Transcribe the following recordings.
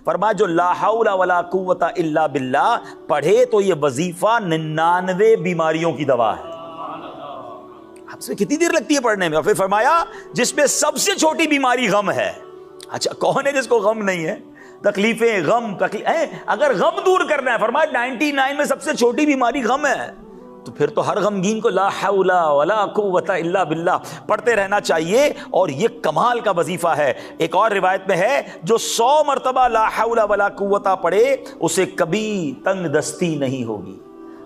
فرمایا جو لا حول ولا قوت الا باللہ پڑھے تو یہ وظیفہ 99 بیماریوں کی دوا ہے. آپ سے کتنی دیر لگتی ہے پڑھنے میں؟ اور پھر فرمایا جس میں سب سے چھوٹی بیماری غم ہے. اچھا کون ہے جس کو غم نہیں ہے؟ تکلیفیں، غم، اگر غم دور کرنا ہے فرمایا 99 میں سب سے چھوٹی بیماری غم ہے، تو پھر تو ہر غمگین کو لا حول ولا قوت الا باللہ پڑھتے رہنا چاہیے. اور یہ کمال کا وظیفہ ہے. ایک اور روایت میں ہے جو 100 مرتبہ لا حول ولا قوت پڑھے اسے کبھی تنگ دستی نہیں ہوگی.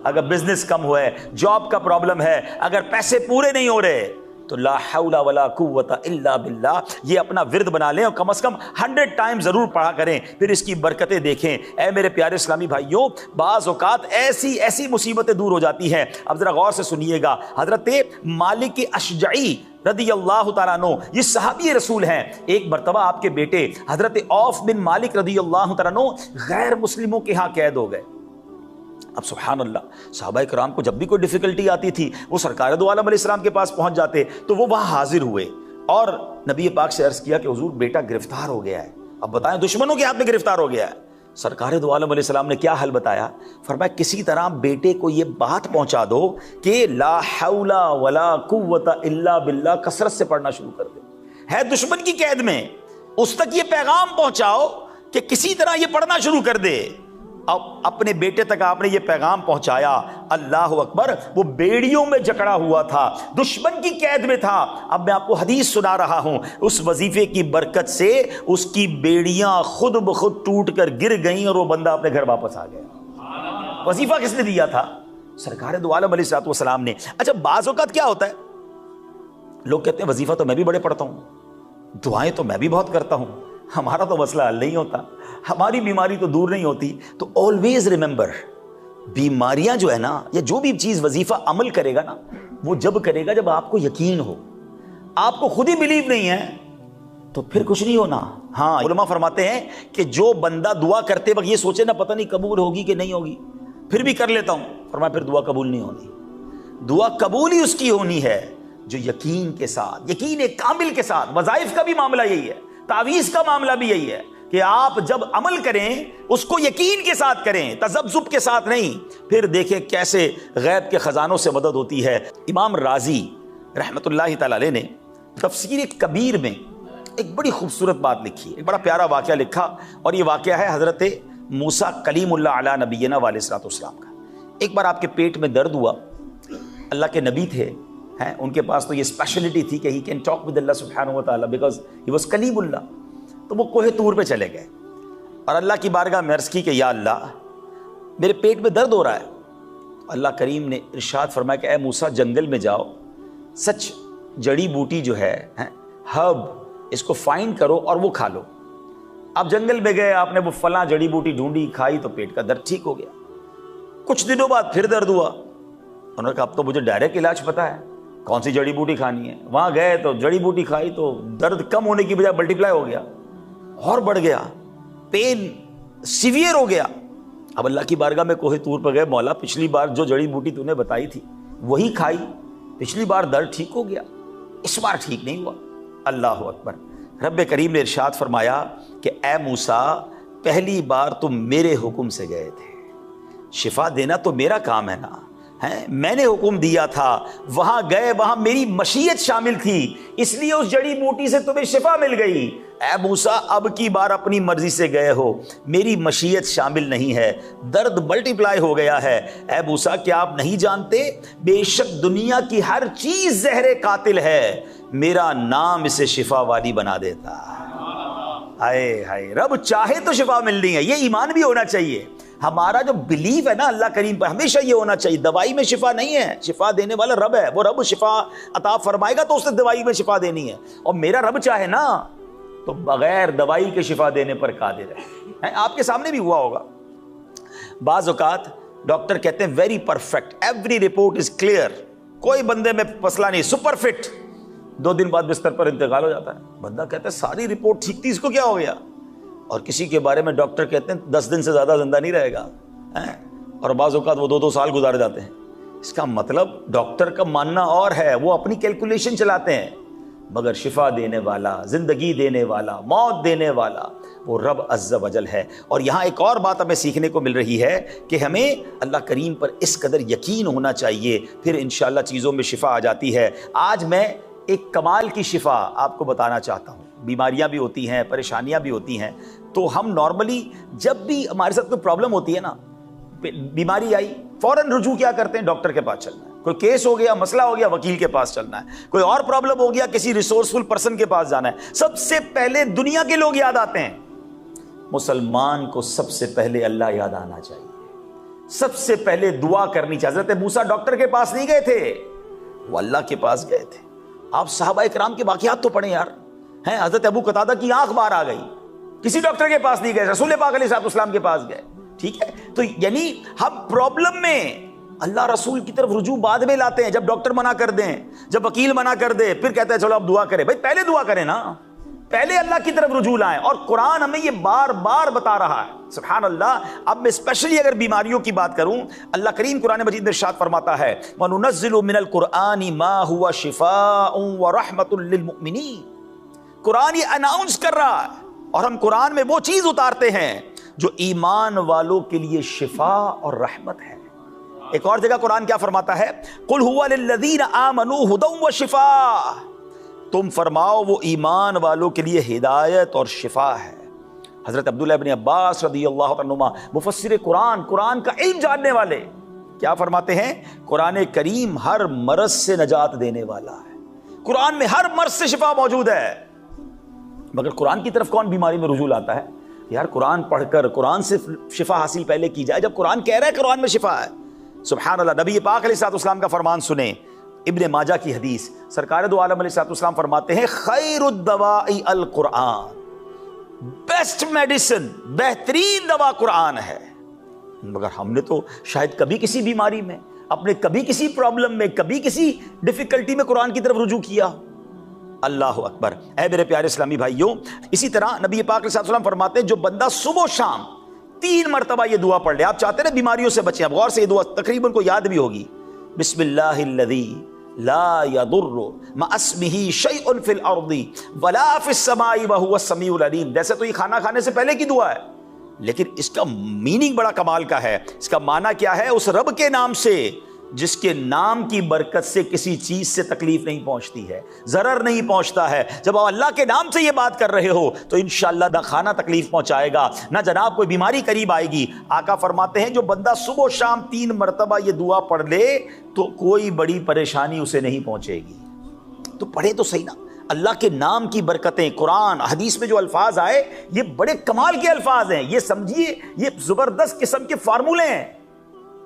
اگر بزنس کم ہوا ہے، جاب کا پرابلم ہے، اگر پیسے پورے نہیں ہو رہے تو لا حول ولا قوت الا باللہ یہ اپنا ورد بنا لیں اور کم از کم 100 ٹائم ضرور پڑھا کریں، پھر اس کی برکتیں دیکھیں. اے میرے پیارے اسلامی بھائیوں، بعض اوقات ایسی مصیبتیں دور ہو جاتی ہیں. اب ذرا غور سے سنیے گا. حضرت مالک اشجعی رضی اللہ تعالیٰ عنہ یہ صحابی رسول ہیں. ایک مرتبہ آپ کے بیٹے حضرت عوف بن مالک رضی اللہ تعالیٰ عنہ غیر مسلموں کے ہاں قید ہو گئے. اب سبحان اللہ، صحابہ کرام کو جب بھی کوئی ڈیفیکلٹی آتی تھی وہ سرکار دو عالم علیہ السلام کے پاس پہنچ جاتے، تو وہ وہاں حاضر ہوئے اور نبی پاک سے عرض کیا کہ حضور بیٹا گرفتار ہو گیا ہے. اب بتائیں دشمنوں کے ہاتھ میں گرفتار ہو گیا ہے. سرکار دو عالم علیہ السلام نے کیا حل بتایا؟ فرمایا کسی طرح بیٹے کو یہ بات پہنچا دو کہ لا حول ولا قوت الا باللہ کثرت سے پڑھنا شروع کر دے. ہے دشمن کی قید میں، اس تک یہ پیغام پہنچاؤ کہ کسی طرح یہ پڑھنا شروع کر دے. اب اپنے بیٹے تک آپ نے یہ پیغام پہنچایا. اللہ اکبر، وہ بیڑیوں میں جکڑا ہوا تھا، دشمن کی قید میں تھا. اب میں آپ کو حدیث سنا رہا ہوں. اس وظیفے کی برکت سے اس کی بیڑیاں خود بخود ٹوٹ کر گر گئیں اور وہ بندہ اپنے گھر واپس آ گیا. وظیفہ کس نے دیا تھا؟ سرکار دو عالم علیہ السلام نے. اچھا بعض اوقات کیا ہوتا ہے، لوگ کہتے ہیں وظیفہ تو میں بھی بڑے پڑھتا ہوں، دعائیں تو میں بھی بہت کرتا ہوں، ہمارا تو مسئلہ حل نہیں ہوتا، ہماری بیماری تو دور نہیں ہوتی. تو آلویز ریممبر، بیماریاں جو ہے نا، یا جو بھی چیز وظیفہ عمل کرے گا نا، وہ جب کرے گا جب آپ کو یقین ہو. آپ کو خود ہی بلیو نہیں ہے تو پھر کچھ نہیں ہونا. ہاں علماء فرماتے ہیں کہ جو بندہ دعا کرتے وقت یہ سوچے نا پتہ نہیں قبول ہوگی کہ نہیں ہوگی، پھر بھی کر لیتا ہوں، فرمایا پھر دعا قبول نہیں ہونی. دعا قبول ہی اس کی ہونی ہے جو یقین کے ساتھ، یقین کامل کے ساتھ. وظائف کا بھی معاملہ یہی ہے، تعویذ کا معاملہ بھی یہی ہے کہ آپ جب عمل کریں اس کو یقین کے ساتھ کریں، تذبذب کے ساتھ نہیں. پھر دیکھیں کیسے غیب کے خزانوں سے مدد ہوتی ہے. امام رازی رحمت اللہ تعالی علیہ نے تفسیر کبیر میں ایک بڑی خوبصورت بات لکھی، ایک بڑا پیارا واقعہ لکھا، اور یہ واقعہ ہے حضرت موسیٰ کلیم اللہ علی نبینا علیہ الصلوۃ والسلام کا. ایک بار آپ کے پیٹ میں درد ہوا، اللہ کے نبی تھے، ان کے پاس تو یہ اسپیشلٹی تھی کہ ہی کین ٹاک ود اللہ سبحانہ و تعالیٰ بیکاز ہی واز کلیم اللہ. تو وہ کوہ طور پہ چلے گئے اور اللہ کی بارگاہ میں عرض کی کہ یا اللہ میرے پیٹ میں درد ہو رہا ہے. اللہ کریم نے ارشاد فرمایا کہ اے موسیٰ جنگل میں جاؤ، سچ جڑی بوٹی جو ہے ہرب، اس کو فائنڈ کرو اور وہ کھا لو. آپ جنگل میں گئے، آپ نے وہ فلاں جڑی بوٹی ڈھونڈی، کھائی تو پیٹ کا درد ٹھیک ہو گیا. کچھ دنوں بعد پھر درد ہوا. انہوں نے کہا اب تو مجھے ڈائریکٹ علاج پتا ہے، کون سی جڑی بوٹی کھانی ہے. وہاں گئے تو جڑی بوٹی کھائی تو درد کم ہونے کی بجائے ملٹیپلائی ہو گیا اور بڑھ گیا، پین سیویئر ہو گیا. اب اللہ کی بارگاہ میں کوہ طور پر گئے، مولا پچھلی بار جو جڑی بوٹی تو نے بتائی تھی وہی کھائی، پچھلی بار درد ٹھیک ہو گیا، اس بار ٹھیک نہیں ہوا. اللہ اکبر. رب کریم نے ارشاد فرمایا کہ اے موسیٰ پہلی بار تم میرے حکم سے گئے تھے، شفا دینا تو میرا کام ہے نا، میں نے حکم دیا تھا، وہاں گئے، وہاں میری مشیت شامل تھی، اس لیے اس جڑی بوٹی سے تمہیں شفا مل گئی. اے موسیٰ اب کی بار اپنی مرضی سے گئے ہو، میری مشیت شامل نہیں ہے، درد ملٹیپلائی ہو گیا ہے. اے موسیٰ کیا آپ نہیں جانتے بے شک دنیا کی ہر چیز زہر قاتل ہے، میرا نام اسے شفا والی بنا دیتا. ہائے ہائے، رب چاہے تو شفا ملنی ہے. یہ ایمان بھی ہونا چاہیے. ہمارا جو بلیف ہے نا اللہ کریم پر، ہمیشہ یہ ہونا چاہیے دوائی میں شفا نہیں ہے، شفا دینے والا رب ہے. وہ رب شفا عطا فرمائے گا تو اس نے دوائی میں شفا دینی ہے، اور میرا رب چاہے نا تو بغیر دوائی کے شفا دینے پر قادر ہے. آپ کے سامنے بھی ہوا ہوگا، بعض اوقات ڈاکٹر کہتے ہیں very perfect, every report is clear, کوئی بندے میں مسئلہ نہیں، سپر فٹ. 2 دن بعد بستر پر انتقال ہو جاتا ہے. بندہ کہتا ہے ساری رپورٹ ٹھیک تھی، اس کو کیا ہو گیا؟ اور کسی کے بارے میں ڈاکٹر کہتے ہیں 10 دن سے زیادہ زندہ نہیں رہے گا، اور بعض اوقات وہ 2 سال گزار جاتے ہیں. اس کا مطلب ڈاکٹر کا ماننا اور ہے، وہ اپنی کیلکولیشن چلاتے ہیں. مگر شفا دینے والا، زندگی دینے والا، موت دینے والا وہ رب عز و جل ہے۔ اور یہاں ایک اور بات ہمیں سیکھنے کو مل رہی ہے کہ ہمیں اللہ کریم پر اس قدر یقین ہونا چاہیے، پھر انشاءاللہ چیزوں میں شفا آ جاتی ہے۔ آج میں ایک کمال کی شفا آپ کو بتانا چاہتا ہوں۔ بیماریاں بھی ہوتی ہیں، پریشانیاں بھی ہوتی ہیں، تو ہم نارملی جب بھی ہمارے ساتھ کوئی پرابلم ہوتی ہے نا، بیماری آئی، فوراً رجوع کیا کرتے ہیں؟ ڈاکٹر کے پاس چلنا ہے۔ کوئی کیس ہو گیا، مسئلہ ہو گیا، وکیل کے پاس چلنا ہے۔ کوئی اور پرابلم ہو گیا، کسی ریسورسفل پرسن کے پاس جانا ہے۔ سب سے پہلے دنیا کے لوگ یاد آتے ہیں، مسلمان کو سب سے پہلے اللہ یاد آنا چاہیے، سب سے پہلے دعا کرنی چاہیے۔ حضرت موسیٰ ڈاکٹر کے پاس نہیں گئے تھے، وہ اللہ کے پاس گئے تھے۔ آپ صحابہ کرام کے واقعات تو پڑھیں یار، ہیں حضرت ابو قتادہ کی آنکھ باہر آ گئی، کسی ڈاکٹر کے پاس نہیں گئے، رسول پاک علیہ السلام کے پاس گئے۔ ٹھیک ہے، تو یعنی ہم پرابلم میں اللہ رسول کی طرف رجوع بعد میں لاتے ہیں، جب ڈاکٹر منع کر دیں، جب وکیل منع کر دے، پھر کہتے ہیں چلو اب دعا کریں۔ بھائی پہلے دعا کریں نا، پہلے اللہ کی طرف رجوع لائیں۔ اور قرآن ہمیں یہ بار بار بتا رہا ہے، سبحان اللہ۔ اب میں اسپیشلی اگر بیماریوں کی بات کروں، اللہ کریم قرآن مجید میں ارشاد فرماتا ہے وَنُنَزِّلُ مِنَ الْقُرْآنِ مَا هُوَ شِفَاءٌ وَرَحْمَةٌ لِّلْمُؤْمِنِينَ۔ قرآن یہ اناؤنس کر رہا ہے، اور ہم قرآن میں وہ چیز اتارتے ہیں جو ایمان والوں کے لیے شفا اور رحمت ہے۔ ایک اور جگہ قرآن کیا فرماتا ہے؟ قُلْ هُوَ لِلَّذِينَ آمَنُوا هُدًى وَشِفَاءٌ، تم فرماؤ وہ ایمان والوں کے لیے ہدایت اور شفا ہے۔ حضرت عبداللہ ابن عباس رضی اللہ عنہما، مفسر قرآن، قرآن کا علم جاننے والے، کیا فرماتے ہیں؟ قرآن کریم ہر مرض سے نجات دینے والا ہے، قرآن میں ہر مرض سے شفا موجود ہے۔ مگر قرآن کی طرف کون بیماری میں رجوع لاتا ہے؟ یار قرآن پڑھ کر قرآن سے شفا حاصل پہلے کی جائے، جب قرآن کہہ رہا ہے قرآن میں شفا ہے۔ سبحان اللہ۔ نبی پاک علیہ السلام کا فرمان سنیں، ابن ماجہ کی حدیث، سرکار دو عالم علیہ السلام فرماتے ہیں خیر الدواء القرآن، بیسٹ میڈیسن، بہترین دوا قرآن ہے۔ مگر ہم نے تو شاید کبھی کسی بیماری میں، اپنے کبھی کسی پرابلم میں، کبھی کسی ڈیفیکلٹی میں قرآن کی طرف رجوع کیا۔ اللہ اکبر۔ اے میرے پیارے اسلامی بھائیوں، اسی طرح نبی پاک علیہ السلام فرماتے ہیں جو بندہ صبح و شام 3 مرتبہ یہ دعا پڑھ لے، آپ چاہتے ہیں نا بیماریوں سے بچیں، آپ غور سے یہ دعا تقریباً کو یاد بھی ہوگی، بسم اللہ الذی لا يضر مع اسمہ شیء فی الارض ولا فی السماء وہو السمیع العلیم۔ ویسے تو یہ کھانا کھانے سے پہلے کی دعا ہے، لیکن اس کا میننگ بڑا کمال کا ہے۔ اس کا معنی کیا ہے؟ اس رب کے نام سے جس کے نام کی برکت سے کسی چیز سے تکلیف نہیں پہنچتی ہے، ضرر نہیں پہنچتا ہے۔ جب آپ اللہ کے نام سے یہ بات کر رہے ہو تو انشاءاللہ نہ کھانا تکلیف پہنچائے گا، نہ جناب کوئی بیماری قریب آئے گی۔ آقا فرماتے ہیں جو بندہ صبح و شام 3 مرتبہ یہ دعا پڑھ لے تو کوئی بڑی پریشانی اسے نہیں پہنچے گی۔ تو پڑھے تو صحیح نا، اللہ کے نام کی برکتیں، قرآن حدیث میں جو الفاظ آئے یہ بڑے کمال کے الفاظ ہیں، یہ سمجھیے یہ زبردست قسم کے فارمولے ہیں۔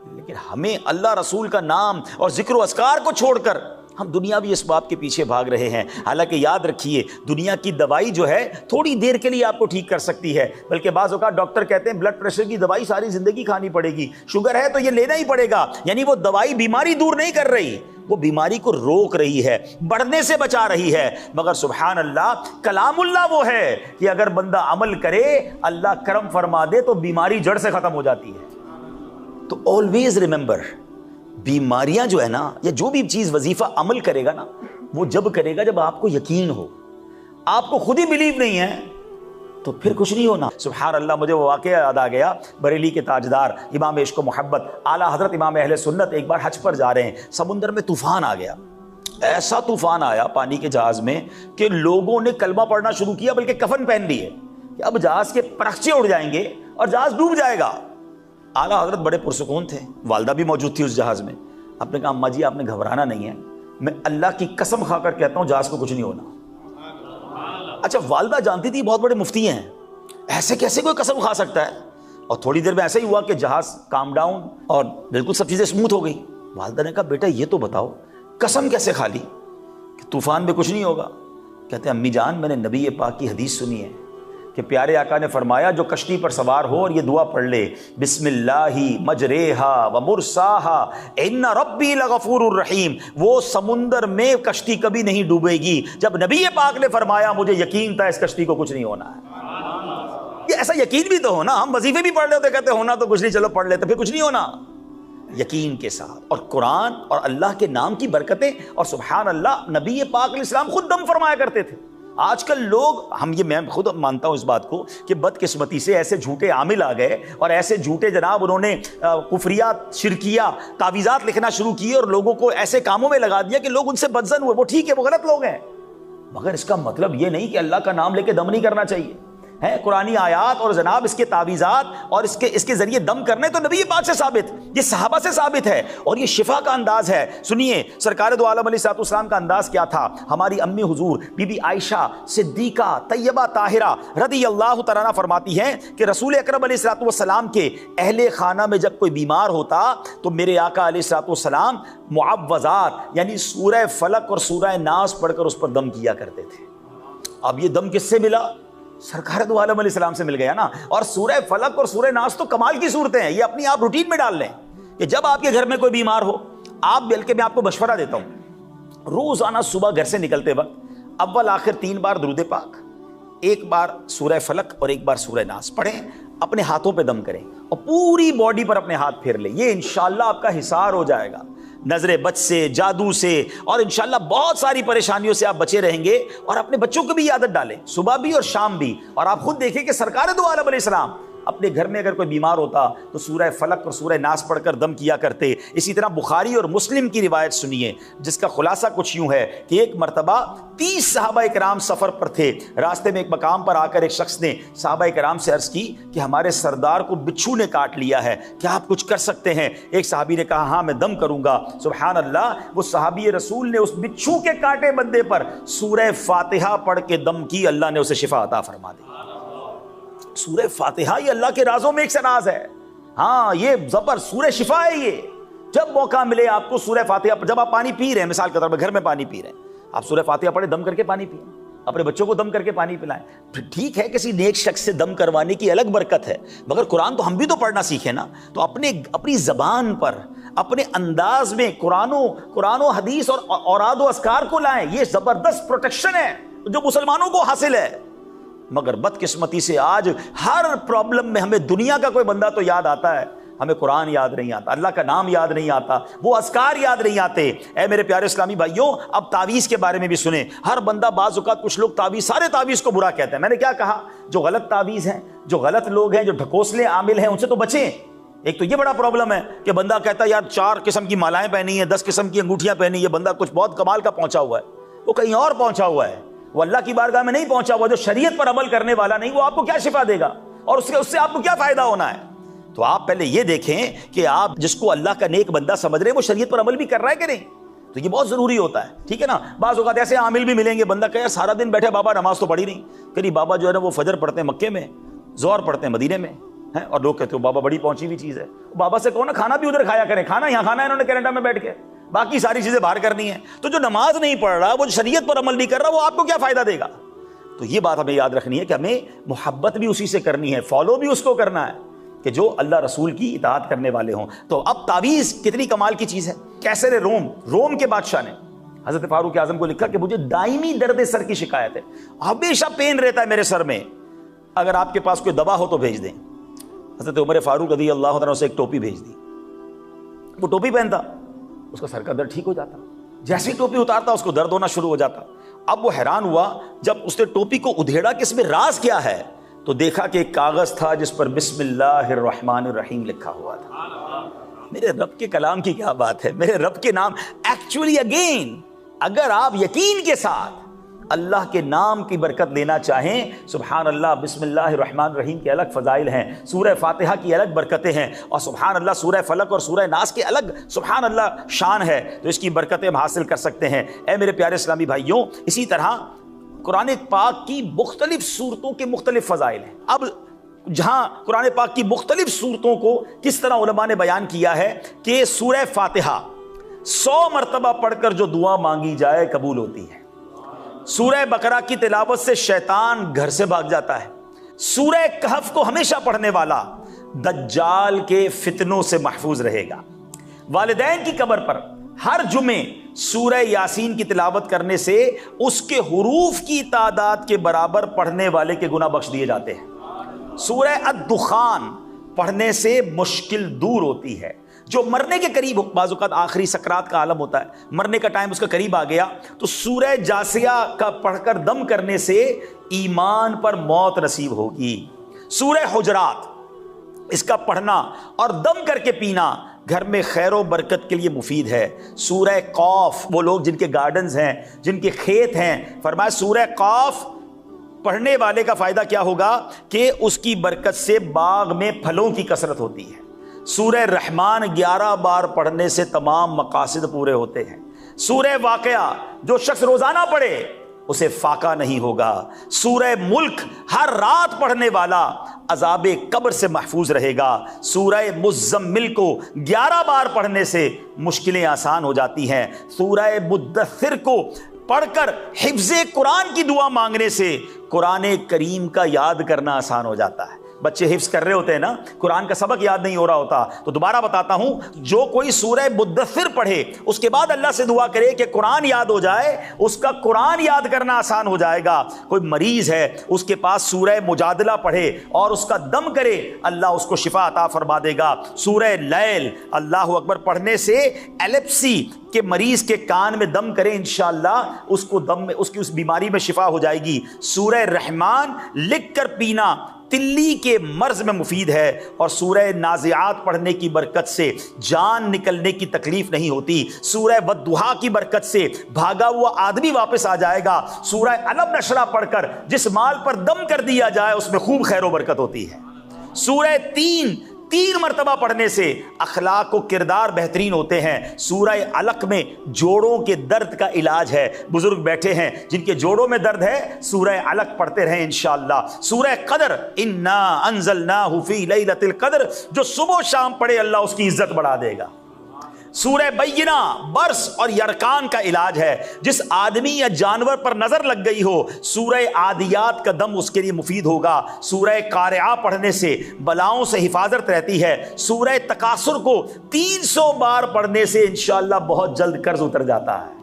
لیکن ہمیں اللہ رسول کا نام اور ذکر و اذکار کو چھوڑ کر ہم دنیاوی اسباب کے پیچھے بھاگ رہے ہیں۔ حالانکہ یاد رکھیے دنیا کی دوائی جو ہے تھوڑی دیر کے لیے آپ کو ٹھیک کر سکتی ہے، بلکہ بعض اوقات ڈاکٹر کہتے ہیں بلڈ پریشر کی دوائی ساری زندگی کھانی پڑے گی، شوگر ہے تو یہ لینا ہی پڑے گا۔ یعنی وہ دوائی بیماری دور نہیں کر رہی، وہ بیماری کو روک رہی ہے، بڑھنے سے بچا رہی ہے۔ مگر سبحان اللہ، کلام اللہ وہ ہے کہ اگر بندہ عمل کرے اللہ کرم فرما دے تو بیماری جڑ سے ختم ہو جاتی ہے۔ تو آلویز ریممبر، بیماریاں جو ہے نا، یا جو بھی چیز وظیفہ عمل کرے گا نا، وہ جب کرے گا جب آپ کو یقین ہو۔ آپ کو خود ہی بلیو نہیں ہے تو پھر کچھ نہیں ہونا۔ سبحان اللہ، مجھے وہ واقعہ یاد آ گیا، بریلی کے تاجدار امام عشق و محبت اعلیٰ حضرت امام اہل سنت ایک بار حج پر جا رہے ہیں، سمندر میں طوفان آ گیا، ایسا طوفان آیا پانی کے جہاز میں کہ لوگوں نے کلمہ پڑھنا شروع کیا، بلکہ کفن پہن لیے کہ اب جہاز کے پرخچے اڑ جائیں گے اور جہاز ڈوب جائے گا۔ اعلیٰ حضرت بڑے پرسکون تھے، والدہ بھی موجود تھی اس جہاز میں۔ آپ نے کہا اماں جی آپ نے گھبرانا نہیں ہے، میں اللہ کی قسم کھا کر کہتا ہوں جہاز کو کچھ نہیں ہونا۔ اچھا، والدہ جانتی تھی بہت بڑے مفتی ہیں، ایسے کیسے کوئی قسم کھا سکتا ہے؟ اور تھوڑی دیر میں ایسا ہی ہوا کہ جہاز کام ڈاؤن اور بالکل سب چیزیں اسموتھ ہو گئی۔ والدہ نے کہا بیٹا یہ تو بتاؤ قسم کیسے کھا لی کہ طوفان میں کچھ نہیں ہوگا؟ کہتے ہیں امی جان میں نے نبی پاک کی حدیث سنی ہے کہ پیارے آقا نے فرمایا جو کشتی پر سوار ہو اور یہ دعا پڑھ لے بسم اللہ مجریہا و مرساہا ان ربی لغفور الرحیم، وہ سمندر میں کشتی کبھی نہیں ڈوبے گی۔ جب نبی پاک نے فرمایا مجھے یقین تھا اس کشتی کو کچھ نہیں ہونا ہے۔ یہ ایسا یقین بھی تو ہونا، ہم وظیفے بھی پڑھ لیتے کہتے ہونا تو کچھ نہیں، چلو پڑھ لیتے پھر کچھ نہیں ہونا۔ یقین کے ساتھ. اور قرآن اور اللہ کے نام کی برکتیں, اور سبحان اللہ نبی پاک علیہ السلام خود دم فرمایا کرتے تھے. آج کل لوگ, میں خود مانتا ہوں اس بات کو کہ بدقسمتی سے ایسے جھوٹے عامل آ گئے اور ایسے جھوٹے جناب انہوں نے کفریات, شرکیہ تعویذات لکھنا شروع کیے اور لوگوں کو ایسے کاموں میں لگا دیا کہ لوگ ان سے بدظن ہوئے. وہ ٹھیک ہے, وہ غلط لوگ ہیں, مگر اس کا مطلب یہ نہیں کہ اللہ کا نام لے کے دم نہیں کرنا چاہیے. ہے قرآنی آیات اور جناب اس کے تعویذات اور اس کے ذریعے دم کرنے تو نبی پاک سے ثابت, یہ صحابہ سے ثابت ہے, اور یہ شفا کا انداز ہے. سنیے سرکار دو عالم علیہ السلام کا انداز کیا تھا. ہماری امی حضور بی بی عائشہ صدیقہ طیبہ طاہرہ رضی اللہ تعالیٰ عنہ فرماتی ہیں کہ رسول اکرم علیہ السلام کے اہل خانہ میں جب کوئی بیمار ہوتا تو میرے آقا علیہ السلام معوذات یعنی سورہ فلق اور سورہ ناس پڑھ کر اس پر دم کیا کرتے تھے. اب یہ دم کس سے ملا؟ سرکار دو عالم علیہ السلام سے مل گیا نا. اور سورہ فلق اور سورہ ناس تو کمال کی صورتیں ہیں, یہ اپنی آپ روٹین میں ڈال لیں کہ جب آپ کے گھر میں کوئی بیمار ہو, آپ بلکہ میں آپ کو مشورہ دیتا ہوں, روزانہ صبح گھر سے نکلتے وقت اول آخر 3 بار درود پاک, 1 بار سورہ فلق اور 1 بار سورہ ناس پڑھیں, اپنے ہاتھوں پہ دم کریں اور پوری باڈی پر اپنے ہاتھ پھیر لیں. یہ انشاءاللہ آپ کا حصار ہو جائے گا نظر بد سے, جادو سے, اور انشاءاللہ بہت ساری پریشانیوں سے آپ بچے رہیں گے. اور اپنے بچوں کو بھی یہ عادت ڈالیں, صبح بھی اور شام بھی. اور آپ خود دیکھیں کہ سرکار دو عالم علیہ السلام اپنے گھر میں اگر کوئی بیمار ہوتا تو سورہ فلق اور سورہ ناس پڑھ کر دم کیا کرتے. اسی طرح بخاری اور مسلم کی روایت سنیے جس کا خلاصہ کچھ یوں ہے کہ ایک مرتبہ 30 صحابہ کرام سفر پر تھے. راستے میں ایک مقام پر آ کر ایک شخص نے صحابہ کرام سے عرض کی کہ ہمارے سردار کو بچھو نے کاٹ لیا ہے, کیا آپ کچھ کر سکتے ہیں؟ ایک صحابی نے کہا ہاں میں دم کروں گا. سبحان اللہ, وہ صحابی رسول نے اس بچھو کے کاٹے بندے پر سورہ فاتحہ پڑھ کے دم کی, اللہ نے اسے شفا عطا فرما دی. سورہ فاتحہ یہ اللہ کے رازوں میں ایک سے راز ہے. ہاں یہ زبر سورہ شفا ہے. یہ جب موقع ملے آپ کو سورہ فاتحہ, جب آپ پانی پی رہے ہیں, مثال کے طور پر گھر میں پانی پی رہے ہیں, آپ سورہ فاتحہ پڑھیں, دم کر کے پانی پئیں, اپنے بچوں کو دم کر کے پانی پلائیں. ٹھیک ہے کسی نیک شخص سے دم کروانے کی الگ برکت ہے, مگر قرآن تو ہم بھی تو پڑھنا سیکھیں نا. تو اپنی زبان پر اپنے انداز میں قرآن و حدیث اور اوراد و اذکار کو لائیں. یہ زبردست پروٹیکشن ہے جو مسلمانوں کو حاصل ہے. مگر بدقسمتی سے آج ہر پرابلم میں ہمیں دنیا کا کوئی بندہ تو یاد آتا ہے, ہمیں قرآن یاد نہیں آتا, اللہ کا نام یاد نہیں آتا, وہ اذکار یاد نہیں آتے. اے میرے پیارے اسلامی بھائیوں, اب تعویذ کے بارے میں بھی سنیں. ہر بندہ بعض اوقات کچھ لوگ سارے تعویذ کو برا کہتے ہیں. میں نے کیا کہا, جو غلط تعویذ ہیں, جو غلط لوگ ہیں, جو ڈھکوسلے عامل ہیں, ان سے تو بچیں. ایک تو یہ بڑا پرابلم ہے کہ بندہ کہتا ہے یار 4 قسم کی مالائیں پہنی ہیں, 10 قسم کی انگوٹھیاں پہنی, یہ بندہ کچھ بہت کمال کا پہنچا ہوا ہے. وہ کہیں اور پہنچا ہوا ہے, وہ اللہ کی بارگاہ میں نہیں پہنچا ہوا. جو شریعت پر عمل کرنے والا نہیں, وہ آپ کو کیا شفا دے گا اور اس سے آپ کو کیا فائدہ ہونا ہے؟ تو آپ پہلے یہ دیکھیں کہ آپ جس کو اللہ کا نیک بندہ سمجھ رہے ہیں وہ شریعت پر عمل بھی کر رہا ہے کہ نہیں. تو یہ بہت ضروری ہوتا ہے, ٹھیک ہے نا. بعض اوقات ایسے عامل بھی ملیں گے, بندہ کہے سارا دن بیٹھے بابا نماز تو پڑھی نہیں, کہ بابا جو ہے نا وہ فجر پڑھتے ہیں مکے میں, ظہر پڑھتے ہیں مدینے میں, اور لوگ کہتے ہیں بابا بڑی پہنچی ہوئی چیز ہے. بابا سے کہو نا کھانا بھی ادھر کھایا کریں, کھانا یہاں کھانا ہے انہوں نے کینیڈا میں بیٹھ کے, باقی ساری چیزیں باہر کرنی ہے. تو جو نماز نہیں پڑھ رہا, وہ شریعت پر عمل نہیں کر رہا, وہ آپ کو کیا فائدہ دے گا؟ تو یہ بات ہمیں یاد رکھنی ہے کہ ہمیں محبت بھی اسی سے کرنی ہے, فالو بھی اس کو کرنا ہے کہ جو اللہ رسول کی اطاعت کرنے والے ہوں. تو اب تعویذ کتنی کمال کی چیز ہے. کیسر روم کے بادشاہ نے حضرت فاروق اعظم کو لکھا کہ مجھے دائمی درد سر کی شکایت ہے, ہمیشہ پین رہتا ہے میرے سر میں, اگر آپ کے پاس کوئی دوا ہو تو بھیج دیں. حضرت عمر فاروق رضی اللہ عنہ سے ایک ٹوپی بھیج دی. وہ ٹوپی پہنتا, اس کا سر کا درد ٹھیک ہو جاتا. جیسی ٹوپی اتارتا اس کو درد ہونا شروع ہو جاتا. اب وہ حیران ہوا جب اس نے ٹوپی کو ادھیڑا کہ اس میں راز کیا ہے, تو دیکھا کہ ایک کاغذ تھا جس پر بسم اللہ الرحمن الرحیم لکھا ہوا تھا. میرے رب کے کلام کی کیا بات ہے, میرے رب کے نام. ایکچولی اگین اگر آپ یقین کے ساتھ اللہ کے نام کی برکت لینا چاہیں, سبحان اللہ, بسم اللہ الرحمن الرحیم کے الگ فضائل ہیں, سورہ فاتحہ کی الگ برکتیں ہیں, اور سبحان اللہ سورہ فلق اور سورہ ناس کے الگ سبحان اللہ شان ہے, تو اس کی برکتیں ہم حاصل کر سکتے ہیں. اے میرے پیارے اسلامی بھائیوں, اسی طرح قرآن پاک کی مختلف صورتوں کے مختلف فضائل ہیں. اب جہاں قرآن پاک کی مختلف صورتوں کو کس طرح علماء نے بیان کیا ہے کہ سورہ فاتحہ 100 مرتبہ پڑھ کر جو دعا مانگی جائے قبول ہوتی ہے. سورہ بقرہ کی تلاوت سے شیطان گھر سے بھاگ جاتا ہے. سورہ کہف کو ہمیشہ پڑھنے والا دجال کے فتنوں سے محفوظ رہے گا. والدین کی قبر پر ہر جمعے سورہ یاسین کی تلاوت کرنے سے اس کے حروف کی تعداد کے برابر پڑھنے والے کے گناہ بخش دیے جاتے ہیں. سورہ الدخان پڑھنے سے مشکل دور ہوتی ہے. جو مرنے کے قریب ہو، بعض اوقات آخری سکرات کا عالم ہوتا ہے، مرنے کا ٹائم اس کا قریب آ گیا، تو سورہ جاسیہ کا پڑھ کر دم کرنے سے ایمان پر موت نصیب ہوگی۔ سورہ حجرات اس کا پڑھنا اور دم کر کے پینا گھر میں خیر و برکت کے لیے مفید ہے۔ سورہ قاف، وہ لوگ جن کے گارڈنز ہیں، جن کے کھیت ہیں، فرمایا سورہ قاف پڑھنے والے کا فائدہ کیا ہوگا کہ اس کی برکت سے باغ میں پھلوں کی کثرت ہوتی ہے۔ سورہ رحمان 11 بار پڑھنے سے تمام مقاصد پورے ہوتے ہیں۔ سورہ واقعہ جو شخص روزانہ پڑھے اسے فاقہ نہیں ہوگا۔ سورہ ملک ہر رات پڑھنے والا عذاب قبر سے محفوظ رہے گا۔ سورہ مزمل کو 11 بار پڑھنے سے مشکلیں آسان ہو جاتی ہیں۔ سورہ مدثر کو پڑھ کر حفظ قرآن کی دعا مانگنے سے قرآن کریم کا یاد کرنا آسان ہو جاتا ہے۔ بچے حفظ کر رہے ہوتے ہیں نا، قرآن کا سبق یاد نہیں ہو رہا ہوتا، تو دوبارہ بتاتا ہوں، جو کوئی سورہ مدثر پڑھے اس کے بعد اللہ سے دعا کرے کہ قرآن یاد ہو جائے، اس کا قرآن یاد کرنا آسان ہو جائے گا۔ کوئی مریض ہے، اس کے پاس سورہ مجادلہ پڑھے اور اس کا دم کرے، اللہ اس کو شفا عطا فرما دے گا۔ سورہ لیل، اللہ اکبر، پڑھنے سے ایلپسی کہ مریض کے کان میں دم کرے، انشاءاللہ اس کو دم میں اس کی اس بیماری میں شفا ہو جائے گی۔ سورہ رحمان لکھ کر پینا تلی کے مرض میں مفید ہے، اور سورہ نازعات پڑھنے کی برکت سے جان نکلنے کی تکلیف نہیں ہوتی۔ سورہ والضحیٰ کی برکت سے بھاگا ہوا آدمی واپس آ جائے گا۔ سورہ علم نشرہ پڑھ کر جس مال پر دم کر دیا جائے اس میں خوب خیر و برکت ہوتی ہے۔ سورہ تین مرتبہ پڑھنے سے اخلاق و کردار بہترین ہوتے ہیں۔ سورہ علق میں جوڑوں کے درد کا علاج ہے۔ بزرگ بیٹھے ہیں جن کے جوڑوں میں درد ہے، سورہ علق پڑھتے رہیں انشاءاللہ۔ سورہ قدر، انا انزلناہ فی لیلۃ القدر، جو صبح و شام پڑھے اللہ اس کی عزت بڑھا دے گا۔ سورہ بینہ برس اور یرکان کا علاج ہے۔ جس آدمی یا جانور پر نظر لگ گئی ہو، سورہ عادیات کا دم اس کے لیے مفید ہوگا۔ سورہ قارعہ پڑھنے سے بلاؤں سے حفاظت رہتی ہے۔ سورہ تکاثر کو 300 بار پڑھنے سے انشاءاللہ بہت جلد قرض اتر جاتا ہے۔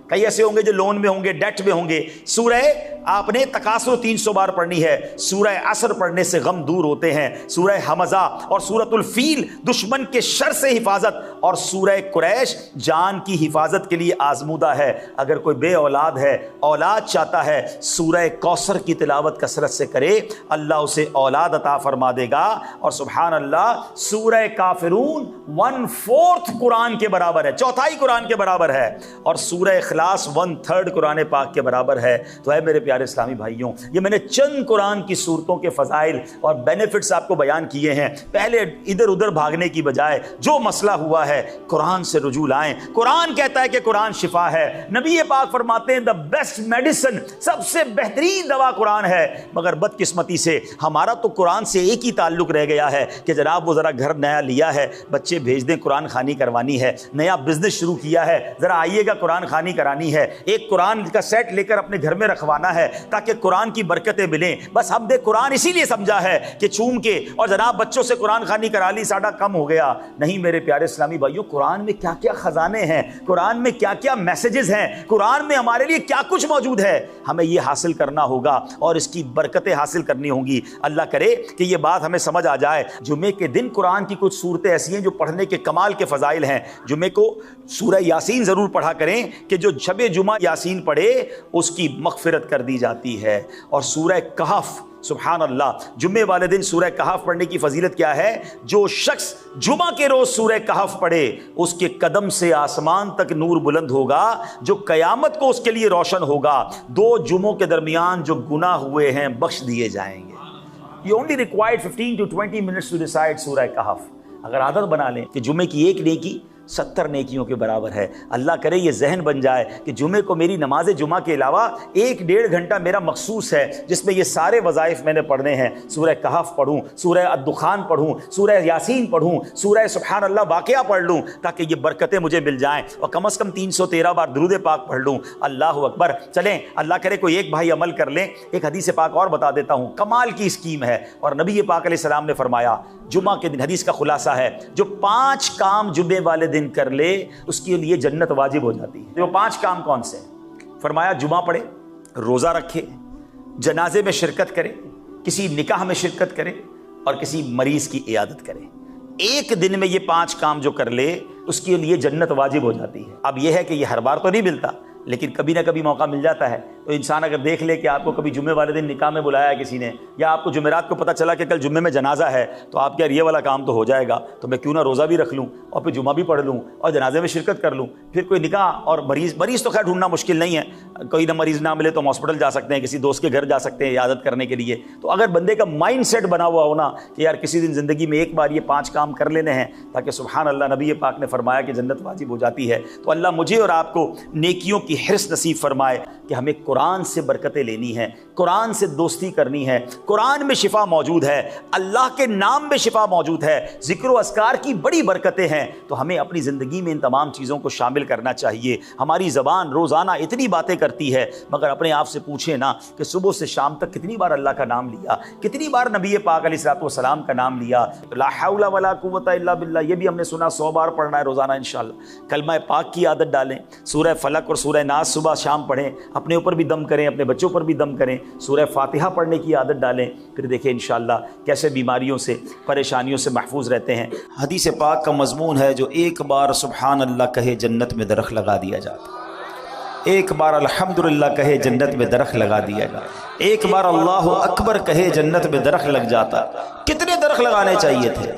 کئی ایسے ہوں گے جو لون میں ہوں گے، ڈیٹ میں ہوں گے۔ سورہ آپ نے تکاثر 300 بار پڑھنی ہے۔ سورہ عصر پڑھنے سے غم دور ہوتے ہیں۔ سورہ حمزہ اور سورۃ الفیل دشمن کے شر سے حفاظت، اور سورہ قریش جان کی حفاظت کے لیے آزمودہ ہے۔ اگر کوئی بے اولاد ہے، اولاد چاہتا ہے، سورہ کوثر کی تلاوت کثرت سے کرے، اللہ اسے اولاد عطا فرما دے گا۔ اور سبحان اللہ، سورہ کافرون 1/4 قرآن کے برابر ہے، چوتھائی قرآن کے برابر ہے، اور سورہ اخلاص 1/3 قرآن پاک کے برابر ہے۔ تو اے میرے پیارے اسلامی بھائیوں، یہ میں نے چند قرآن کی صورتوں کے فضائل اور بینیفٹس آپ کو بیان کیے ہیں۔ پہلے ادھر ادھر بھاگنے کی بجائے جو مسئلہ ہوا ہے قرآن سے رجوع لائیں۔ قرآن کہتا ہے کہ قرآن شفا ہے۔ نبی پاک فرماتے ہیں دا بیسٹ میڈیسن، سب سے بہترین دوا قرآن ہے۔ مگر بدقسمتی سے ہمارا تو قرآن سے ایک ہی تعلق رہ گیا ہے کہ جناب وہ ذرا گھر نیا لیا ہے، بچے بھیج دیں، قرآن خوانی کروانی ہے، نیا بزنس شروع کیا ہے، ذرا آئیے گا قرآن خوانی کرانی ہے، ایک قرآن کا سیٹ لے کر اپنے گھر میں رکھوانا ہے تاکہ قرآن کی برکتیں ملیں۔ بس ہم نے قرآن اسی لیے سمجھا ہے کہ چوم کے اور جناب بچوں سے قرآن خوانی کرا لی، ساڈا کم ہو گیا۔ نہیں میرے پیارے اسلامی بھائیوں، قرآن میں کیا کیا خزانے ہیں، قرآن میں کیا کیا میسیجز ہیں، قرآن میں ہمارے لیے کیا کچھ موجود ہے، ہمیں یہ حاصل کرنا ہوگا اور اس کی برکتیں حاصل کرنی ہوں گی۔ اللہ کرے کہ یہ بات ہمیں سمجھ آ جائے۔ جمعے کے دن قرآن کی کچھ صورتیں ایسی ہیں جو پڑھنے کے کمال کے فضائل ہیں۔ جمعے کو سورہ یاسین ضرور پڑھا کریں کہ جو شب جمعہ یاسین پڑھے اس کی مغفرت کر دی جاتی ہے۔ اور سورہ کہف، سبحان اللہ، جمعے والے دن سورہ کہف پڑھنے کی فضیلت کیا ہے؟ جو شخص جمعہ کے روز سورہ کہف پڑھے اس کے قدم سے آسمان تک نور بلند ہوگا جو قیامت کو اس کے لیے روشن ہوگا۔ 2 جمعوں کے درمیان جو گناہ ہوئے ہیں بخش دیے جائیں گے۔ You only required 15 to 20 minutes to recite سورہ کہف۔ اگر عادت بنا لیں کہ جمعے کی ایک نیکی 70 نیکیوں کے برابر ہے، اللہ کرے یہ ذہن بن جائے کہ جمعے کو میری نماز جمعہ کے علاوہ 1-1.5 گھنٹہ میرا مخصوص ہے جس میں یہ سارے وظائف میں نے پڑھنے ہیں۔ سورہ کہف پڑھوں، سورہ الدخان پڑھوں، سورہ یاسین پڑھوں، سورہ سبحان اللہ واقعہ پڑھ لوں تاکہ یہ برکتیں مجھے مل جائیں، اور کم از کم 313 بار درود پاک پڑھ لوں۔ اللہ اکبر۔ چلیں اللہ کرے کوئی ایک بھائی عمل کر لیں۔ ایک حدیث پاک اور بتا دیتا ہوں، کمال کی اسکیم ہے، اور نبی پاک علیہ السلام نے فرمایا جمعہ کے دن، حدیث کا خلاصہ ہے، جو 5 کام جمعے والے دن کر لے اس کے لیے جنت واجب ہو جاتی ہے۔ وہ 5 کام کون سے؟ فرمایا جمعہ پڑھے، روزہ رکھے، جنازے میں شرکت کرے، کسی نکاح میں شرکت کرے، اور کسی مریض کی عیادت کرے۔ ایک دن میں یہ 5 کام جو کر لے اس کے لیے جنت واجب ہو جاتی ہے۔ اب یہ ہے کہ یہ ہر بار تو نہیں ملتا، لیکن کبھی نہ کبھی موقع مل جاتا ہے۔ تو انسان اگر دیکھ لے کہ آپ کو کبھی جمعے والے دن نکاح میں بلایا کسی نے، یا آپ کو جمعرات کو پتہ چلا کہ کل جمعے میں جنازہ ہے، تو آپ کیا یہ والا کام تو ہو جائے گا، تو میں کیوں نہ روزہ بھی رکھ لوں اور پھر جمعہ بھی پڑھ لوں اور جنازے میں شرکت کر لوں۔ پھر کوئی نکاح اور مریض تو خیر ڈھونڈنا مشکل نہیں ہے، کوئی نہ مریض نہ ملے تو ہم ہاسپٹل جا سکتے ہیں، کسی دوست کے گھر جا سکتے ہیں عیادت کرنے کے لیے۔ تو اگر بندے کا مائنڈ سیٹ بنا ہوا ہونا کہ یار کسی دن زندگی میں ایک بار یہ 5 کام کر لینے ہیں، تاکہ سبحان اللہ نبی پاک نے فرمایا کہ جنت واجب ہو جاتی ہے، تو اللہ مجھے اور آپ کو نیکیوں کی حرص نصیب فرمائے کہ ہمیں قرآن سے برکتیں لینی ہیں، قرآن سے دوستی کرنی ہے۔ قرآن میں شفا موجود ہے، اللہ کے نام میں شفا موجود ہے، ذکر و اذکار کی بڑی برکتیں ہیں، تو ہمیں اپنی زندگی میں ان تمام چیزوں کو شامل کرنا چاہیے۔ ہماری زبان روزانہ اتنی باتیں کرتی ہے، مگر اپنے آپ سے پوچھیں نا کہ صبح سے شام تک کتنی بار اللہ کا نام لیا، کتنی بار نبی پاک علیہ الصلوۃ والسلام کا نام لیا۔ لا حول ولا قوت الا باللہ، یہ بھی ہم نے سنا 100 بار پڑھنا ہے روزانہ انشاءاللہ۔ کلمہ پاک کی عادت ڈالیں، سورہ فلق اور سورہ ناس صبح شام پڑھیں، اپنے اوپر بھی دم کریں، اپنے بچوں پر بھی دم کریں، سورہ فاتحہ پڑھنے کی عادت ڈالیں، پھر دیکھیں انشاءاللہ کیسے بیماریوں سے پریشانیوں سے محفوظ رہتے ہیں۔ حدیث پاک کا مضمون ہے جو ایک بار سبحان اللہ کہے جنت میں درخت لگا دیا جاتا، ایک بار الحمدللہ کہے جنت میں درخت لگا دیا جاتا، ایک بار اللہ اکبر کہے جنت میں درخت لگ جاتا۔ کتنے درخت لگانے چاہیے تھے،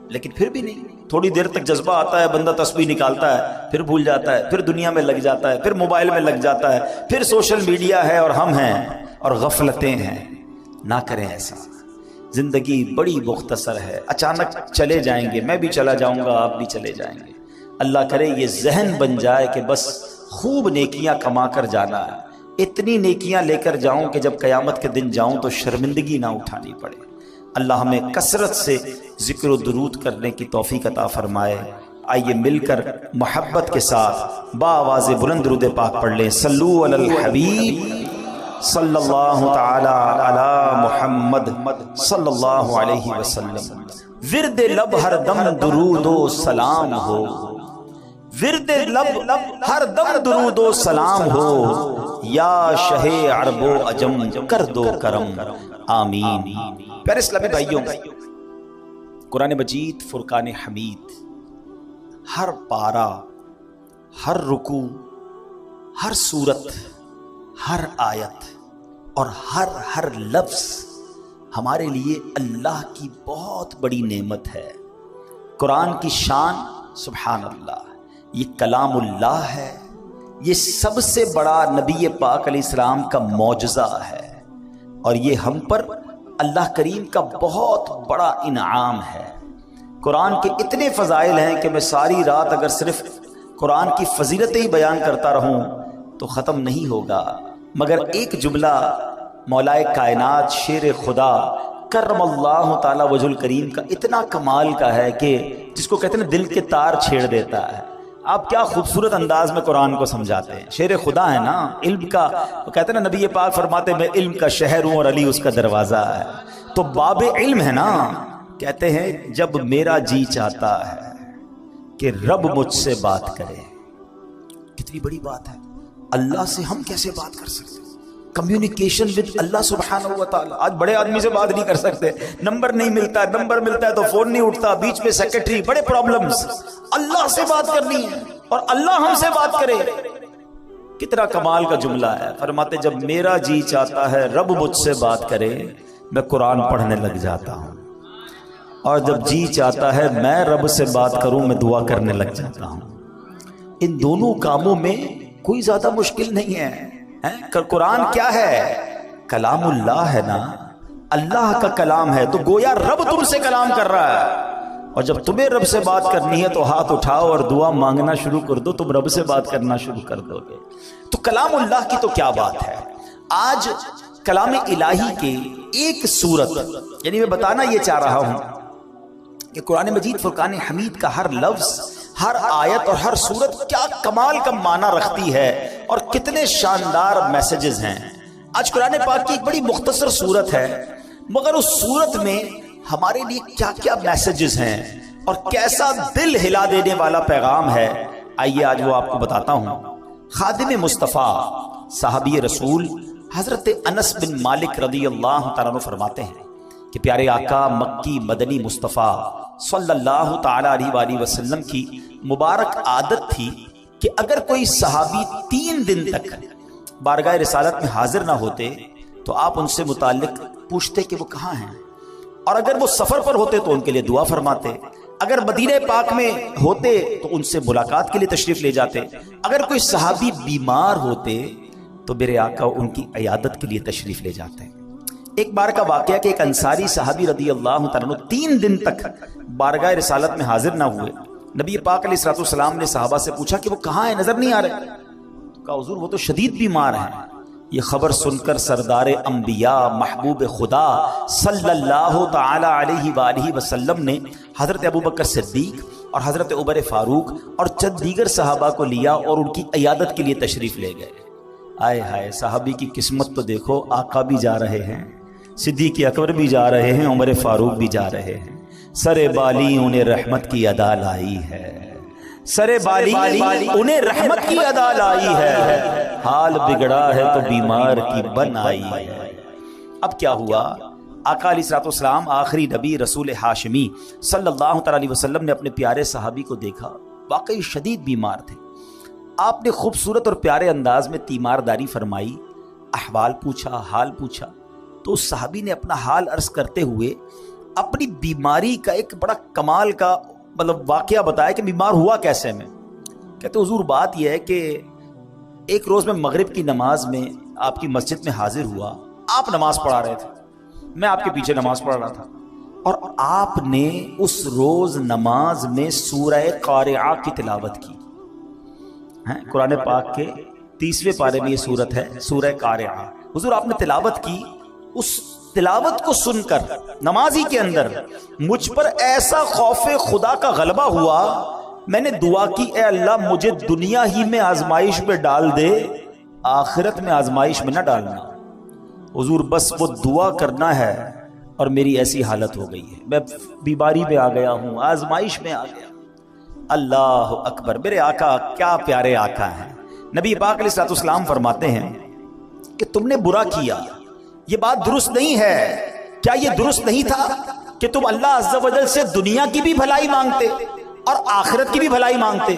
لیکن پھر بھی نہیں۔ تھوڑی دیر تک جذبہ آتا ہے، بندہ تسبیح نکالتا ہے، پھر بھول جاتا ہے، پھر دنیا میں لگ جاتا ہے، پھر موبائل میں لگ جاتا ہے، پھر سوشل میڈیا ہے اور ہم ہیں اور غفلتیں ہیں۔ نہ کریں ایسا، زندگی بڑی مختصر ہے، اچانک چلے جائیں گے، میں بھی چلا جاؤں گا، آپ بھی چلے جائیں گے۔ اللہ کرے یہ ذہن بن جائے کہ بس خوب نیکیاں کما کر جانا ہے، اتنی نیکیاں لے کر جاؤں کہ جب قیامت کے دن جاؤں تو شرمندگی نہ اٹھانی پڑے۔ اللہ ہمیں کثرت سے ذکر و درود کرنے کی توفیق عطا فرمائے۔ آئیے مل کر محبت کے ساتھ بآواز بلند درود پاک پڑھ لیں۔ صلو علی الحبیب صلی اللہ تعالی علی محمد صلی اللہ علیہ وسلم۔ ورد لب ہر دم درود و سلام ہو، ورد لب ہر دم درود و سلام ہو، یا شہ عرب و عجم کر دو کرم، آمین۔ پیارے اسلامی بھائیوں، قرآن مجید فرقان حمید ہر پارہ، ہر رکوع، ہر سورت، ہر آیت اور ہر لفظ ہمارے لیے اللہ کی بہت بڑی نعمت ہے۔ قرآن کی شان سبحان اللہ، یہ کلام اللہ ہے، یہ سب سے بڑا نبی پاک علیہ السلام کا معجزہ ہے، اور یہ ہم پر اللہ کریم کا بہت بڑا انعام ہے۔ قرآن کے اتنے فضائل ہیں کہ میں ساری رات اگر صرف قرآن کی فضیلتیں ہی بیان کرتا رہوں تو ختم نہیں ہوگا، مگر ایک جملہ مولائے کائنات شیر خدا کرم اللہ تعالی وجہ الکریم کا اتنا کمال کا ہے کہ جس کو کہتے ہیں دل کے تار چھیڑ دیتا ہے۔ آپ کیا خوبصورت انداز میں قرآن کو سمجھاتے ہیں، شیر خدا ہے نا، علم کا، کہتے ہیں نا نبی پاک فرماتے میں علم کا شہر ہوں اور علی اس کا دروازہ ہے، تو باب علم ہے نا۔ کہتے ہیں جب میرا جی چاہتا ہے کہ رب مجھ سے بات کرے، کتنی بڑی بات ہے، اللہ سے ہم کیسے بات کر سکتے ہیں؟ کمیونیکیشن ود اللہ سبحانہ و تعالی۔ آج بڑے آدمی سے بات نہیں کر سکتے، نمبر نہیں ملتا، نمبر ملتا ہے تو فون نہیں اٹھتا، بیچ میں سیکرٹری، بڑے پرابلمز۔ اللہ سے بات کرنی ہے اور اللہ ہم سے بات کرے، کتنا کمال کا جملہ ہے۔ فرماتے جب میرا جی چاہتا ہے رب مجھ سے بات کرے، میں قرآن پڑھنے لگ جاتا ہوں، اور جب جی چاہتا ہے میں رب سے بات کروں، میں دعا کرنے لگ جاتا ہوں۔ ان دونوں کاموں میں کوئی زیادہ مشکل نہیں ہے۔ قرآن کیا ہے؟ کلام اللہ ہے نا، اللہ کا کلام ہے، تو گویا رب تم سے کلام کر رہا ہے، اور جب تمہیں رب سے بات کرنی ہے تو ہاتھ اٹھاؤ اور دعا مانگنا شروع کر دو، تم رب سے بات کرنا شروع کر دو گے۔ تو کلام اللہ کی تو کیا بات ہے۔ آج کلام الہی کے ایک صورت، یعنی میں بتانا یہ چاہ رہا ہوں کہ قرآن مجید فرقان حمید کا ہر لفظ، ہر آیت اور ہر صورت کیا کمال کا معنی رکھتی ہے اور کتنے شاندار میسیجز ہیں۔ آج قرآن پاک کی ایک بڑی مختصر صورت ہے، مگر اس صورت میں ہمارے لیے کیا کیا میسیجز ہیں اور کیسا دل ہلا دینے والا پیغام ہے، آئیے آج وہ آپ کو بتاتا ہوں۔ خادم مصطفیٰ صحابی رسول حضرت انس بن مالک رضی اللہ تعالیٰ عنہ فرماتے ہیں کہ پیارے آقا مکی مدنی مصطفیٰ صلی اللہ تعالی علیہ وآلہ وسلم کی مبارک عادت تھی کہ اگر کوئی صحابی 3 دن تک بارگاہ رسالت میں حاضر نہ ہوتے تو آپ ان سے متعلق پوچھتے کہ وہ کہاں ہیں، اور اگر وہ سفر پر ہوتے تو ان کے لیے دعا فرماتے، اگر مدینہ پاک میں ہوتے تو ان سے ملاقات کے لیے تشریف لے جاتے، اگر کوئی صحابی بیمار ہوتے تو میرے آقا ان کی عیادت کے لیے تشریف لے جاتے۔ ایک بار کا واقعہ کہ ایک انصاری صحابی رضی اللہ تعالیٰ عنہ 3 دن تک بارگاہ رسالت میں حاضر نہ ہوئے۔ نبی پاک علیہ الصلوۃ والسلام نے صحابہ سے پوچھا کہ وہ کہاں ہیں، نظر نہیں آ رہے؟ کہا حضور وہ تو شدید بیمار ہیں۔ یہ خبر سن کر سردار انبیاء محبوب خدا صلی اللہ تعالی علیہ وآلہ وسلم نے حضرت ابوبکر صدیق اور حضرت عمر فاروق اور چند دیگر صحابہ کو لیا اور ان کی عیادت کے لیے تشریف لے گئے۔ آئے ہائے، صحابی کی قسمت تو دیکھو، آقا بھی جا رہے ہیں، صدیق اکبر بھی جا رہے ہیں، عمر فاروق بھی جا رہے ہیں، سر بالی انہیں رحمت کی ادا لائی ہے، سر بالی انہیں رحمت کی ادا لائی ہے، حال بگڑا ہے تو بیمار کی بن آئی ہے۔ اب کیا ہوا؟ آقا علیہ الصلوۃ والسلام آخری نبی رسول ہاشمی صلی اللہ تعالی علیہ وسلم نے اپنے پیارے صحابی کو دیکھا، واقعی شدید بیمار تھے۔ آپ نے خوبصورت اور پیارے انداز میں تیمارداری فرمائی، احوال پوچھا، حال پوچھا، تو اس صحابی نے اپنا حال عرض کرتے ہوئے اپنی بیماری کا ایک بڑا کمال کا واقعہ بتایا کہ بیمار ہوا کیسے میں۔ کہتے حضور بات یہ ہے کہ ایک روز میں مغرب کی نماز میں آپ کی مسجد میں حاضر ہوا، آپ نماز پڑھا رہے تھے، میں آپ کے پیچھے نماز پڑھ رہا تھا، اور آپ نے اس روز نماز میں سورہ قارعہ کی تلاوت کی۔ قرآن پاک کے 30ویں پارے میں یہ سورت ہے، سورہ قارعہ۔ حضور آپ نے تلاوت کی، اس تلاوت کو سن کر نمازی کے اندر مجھ پر ایسا خوف خدا کا غلبہ ہوا، میں نے دعا کی اے اللہ مجھے دنیا ہی میں آزمائش میں ڈال دے، آخرت میں آزمائش میں نہ ڈالنا۔ حضور بس وہ دعا کرنا ہے اور میری ایسی حالت ہو گئی ہے، میں بیماری میں آ گیا ہوں، آزمائش میں آ گیا۔ اللہ اکبر، میرے آقا کیا پیارے آقا ہیں۔ نبی پاک علیہ الصلوۃ والسلام فرماتے ہیں کہ تم نے برا کیا، یہ بات درست نہیں ہے۔ کیا یہ درست نہیں تھا کہ تم اللہ عز و جل سے دنیا کی بھی بھلائی مانگتے اور آخرت کی بھی بھلائی مانگتے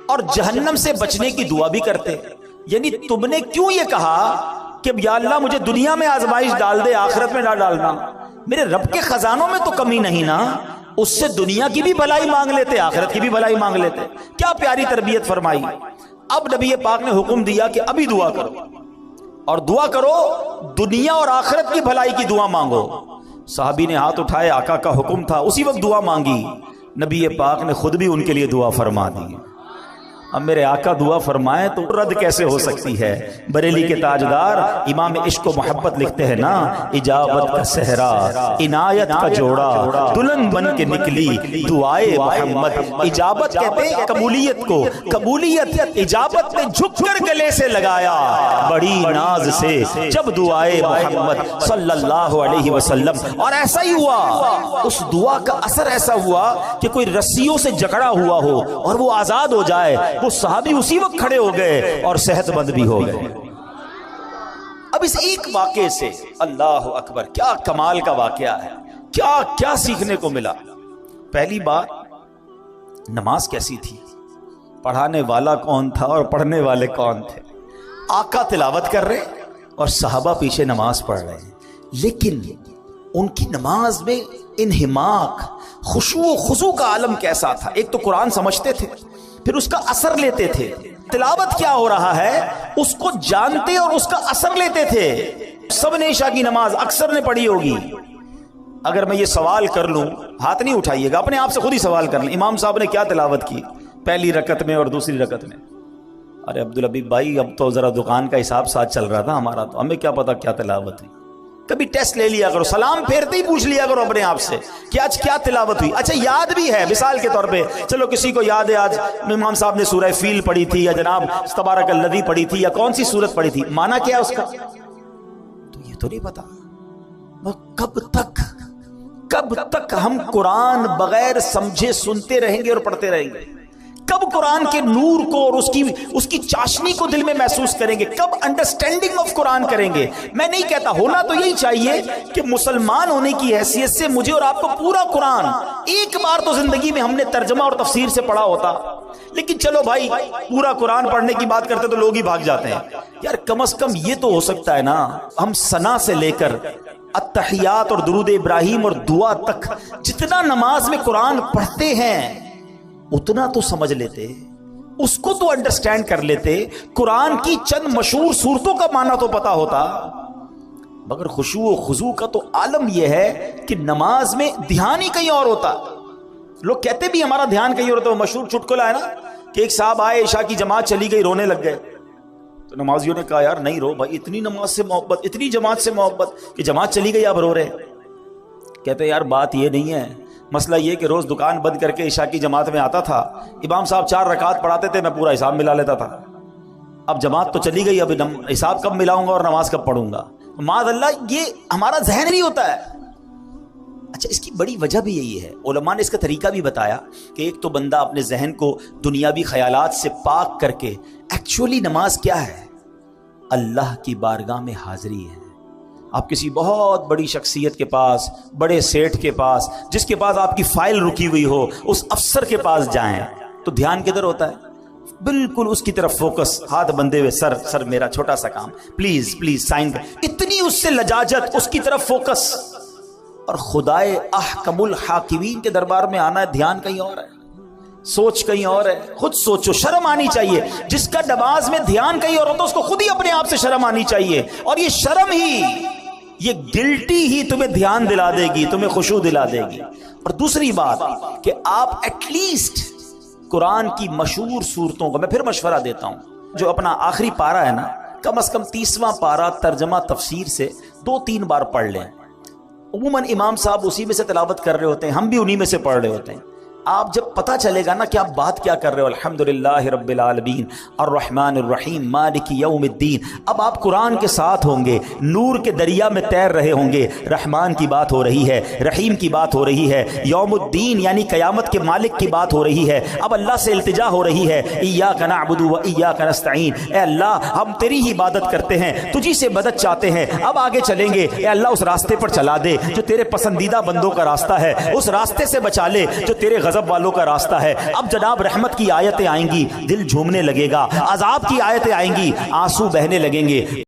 اور جہنم سے بچنے کی دعا بھی کرتے؟ یعنی تم نے کیوں یہ کہا کہ یا اللہ مجھے دنیا میں آزمائش ڈال دے، آخرت میں نہ ڈالنا؟ میرے رب کے خزانوں میں تو کمی نہیں نا، اس سے دنیا کی بھی بھلائی مانگ لیتے، آخرت کی بھی بھلائی مانگ لیتے۔ کیا پیاری تربیت فرمائی۔ اب نبی پاک نے حکم دیا کہ ابھی دعا کرو، اور دعا کرو دنیا اور آخرت کی بھلائی کی دعا مانگو۔ صحابی نے ہاتھ اٹھائے، آقا کا حکم تھا، اسی وقت دعا مانگی۔ نبی پاک نے خود بھی ان کے لیے دعا فرما دی۔ اب میرے آقا دعا فرمائے تو رد کیسے ہو سکتی ہے؟ بریلی کے تاجدار امام عشق و محبت لکھتے ہیں نا، اجابت کا صحرا عنایت کا جوڑا، دلہن بن کے نکلی دعائے محمد۔ اجابت کہتے ہیں قبولیت کو، قبولیت اجابت نے جھک کر گلے سے لگایا بڑی ناز سے جب دعائے محمد صلی اللہ علیہ وسلم۔ اور ایسا ہی ہوا، اس دعا کا اثر ایسا ہوا کہ کوئی رسیوں سے جکڑا ہوا ہو اور وہ آزاد ہو جائے، وہ صحابی اسی وقت کھڑے ہو گئے اور صحت مند بھی ہو گئے۔ اب اس ایک واقعے سے اللہ اکبر کیا کمال کا واقعہ ہے، کیا کیا سیکھنے کو ملا۔ پہلی بات نماز کیسی تھی، پڑھانے والا کون تھا اور پڑھنے والے کون تھے۔ آقا تلاوت کر رہے اور صحابہ پیچھے نماز پڑھ رہے ہیں، لیکن ان کی نماز میں انہماک، خشوع و خضوع کا عالم کیسا تھا۔ ایک تو قرآن سمجھتے تھے، پھر اس کا اثر لیتے تھے، تلاوت کیا ہو رہا ہے اس کو جانتے اور اس کا اثر لیتے تھے۔ سب نے عشاء کی نماز اکثر نے پڑھی ہوگی۔ اگر میں یہ سوال کر لوں، ہاتھ نہیں اٹھائیے گا، اپنے آپ سے خود ہی سوال کر لیں، امام صاحب نے کیا تلاوت کی پہلی رکعت میں اور دوسری رکعت میں؟ ارے عبدالحبیب بھائی اب تو ذرا دکان کا حساب ساتھ چل رہا تھا ہمارا، تو ہمیں کیا پتا کیا تلاوت ہوئی۔ کبھی ٹیسٹ لے لیا کرو، سلام پھیرتے ہی پوچھ لیا کرو اپنے آپ سے کہ آج کیا تلاوت ہوئی۔ اچھا یاد بھی ہے، مثال کے طور پہ چلو کسی کو یاد ہے آج امام صاحب نے سورہ فیل پڑھی تھی یا جناب تبارک الذی پڑھی تھی یا کون سی سورت پڑھی تھی، معنی کیا ہے اس کا؟ تو یہ تو نہیں پتا۔ کب تک ہم قرآن بغیر سمجھے سنتے رہیں گے اور پڑھتے رہیں گے؟ کب قرآن کے نور کو اور اس کی چاشنی کو دل میں محسوس کریں گے؟ کب انڈرسٹینڈنگ آف قرآن کریں گے؟ میں نہیں کہتا، ہونا تو یہی چاہیے کہ مسلمان ہونے کی حیثیت سے مجھے اور آپ کو پورا قرآن ایک بار تو زندگی میں ہم نے ترجمہ اور تفسیر سے پڑھا ہوتا، لیکن چلو بھائی پورا قرآن پڑھنے کی بات کرتے تو لوگ ہی بھاگ جاتے ہیں۔ یار کم از کم یہ تو ہو سکتا ہے نا، ہم ثنا سے لے کر التحیات اور درود ابراہیم اور دعا تک جتنا نماز میں قرآن پڑھتے ہیں اتنا تو سمجھ لیتے، اس کو تو انڈرسٹینڈ کر لیتے، قرآن کی چند مشہور سورتوں کا معنی تو پتا ہوتا۔ مگر خشوع و خضوع کا تو عالم یہ ہے کہ نماز میں دھیان ہی کہیں اور ہوتا۔ لوگ کہتے بھی ہمارا دھیان کہیں اور ہوتا۔ وہ مشہور چٹکلا ہے نا کہ ایک صاحب آئے، عشاء کی جماعت چلی گئی، رونے لگ گئے، تو نمازیوں نے کہا یار نہیں رو بھائی، اتنی نماز سے محبت، اتنی جماعت سے محبت کہ جماعت چلی گئی اب رو رہے۔ کہتے یار بات یہ نہیں ہے، مسئلہ یہ کہ روز دکان بند کر کے عشاء کی جماعت میں آتا تھا، امام صاحب 4 رکعت پڑھاتے تھے، میں پورا حساب ملا لیتا تھا، اب جماعت تو چلی گئی، اب حساب کب ملاؤں گا اور نماز کب پڑھوں گا؟ معاذ اللہ، یہ ہمارا ذہن نہیں ہوتا ہے۔ اچھا، اس کی بڑی وجہ بھی یہی ہے، علماء نے اس کا طریقہ بھی بتایا کہ ایک تو بندہ اپنے ذہن کو دنیاوی خیالات سے پاک کر کے، ایکچولی نماز کیا ہے؟ اللہ کی بارگاہ میں حاضری ہے۔ آپ کسی بہت بڑی شخصیت کے پاس، بڑے سیٹھ کے پاس، جس کے پاس آپ کی فائل رکی ہوئی ہو، اس افسر کے پاس جائیں تو دھیان کدھر ہوتا ہے؟ بالکل اس کی طرف فوکس، ہاتھ بندے ہوئے، سر میرا چھوٹا سا کام، پلیز سائن کر، اتنی اس سے لجاجت، اس کی طرف فوکس۔ اور خدائے احکم الحاکمین کے دربار میں آنا ہے، دھیان کہیں اور ہے، سوچ کہیں اور ہے۔ خود سوچو، شرم آنی چاہیے۔ جس کا نماز میں دھیان کہیں اور ہوتا ہے اس کو خود ہی اپنے آپ سے شرم آنی چاہیے، اور یہ شرم ہی، یہ گلٹی ہی تمہیں دھیان دلا دے گی، تمہیں خشوع دلا دے گی۔ اور دوسری بات کہ آپ ایٹ لیسٹ قرآن کی مشہور صورتوں کا میں پھر مشورہ دیتا ہوں، جو اپنا آخری پارہ ہے نا، کم از کم 30واں پارہ ترجمہ تفسیر سے 2-3 بار پڑھ لیں۔ عموماً امام صاحب اسی میں سے تلاوت کر رہے ہوتے ہیں، ہم بھی انہی میں سے پڑھ رہے ہوتے ہیں۔ آپ جب پتہ چلے گا نا کہ آپ بات کیا کر رہے ہو، الحمدللہ رب العالمین الرحمن الرحیم مالک یوم الدین، اب آپ قرآن کے ساتھ ہوں گے، نور کے دریا میں تیر رہے ہوں گے، رحمان کی بات ہو رہی ہے، رحیم کی بات ہو رہی ہے، یوم الدین یعنی قیامت کے مالک کی بات ہو رہی ہے، اب اللہ سے التجا ہو رہی ہے، ایاک نعبد و ایاک نستعین، اے اللہ ہم تیری ہی عبادت کرتے ہیں، تجھی سے مدد چاہتے ہیں، اب آگے چلیں گے، اے اللہ اس راستے پر چلا دے جو تیرے پسندیدہ بندوں کا راستہ ہے، اس راستے سے بچا لے جو تیرے غضب والوں کا راستہ ہے۔ اب جناب رحمت کی آیتیں آئیں گی، دل جھومنے لگے گا، عذاب کی آیتیں آئیں گی، آنسو بہنے لگیں گے۔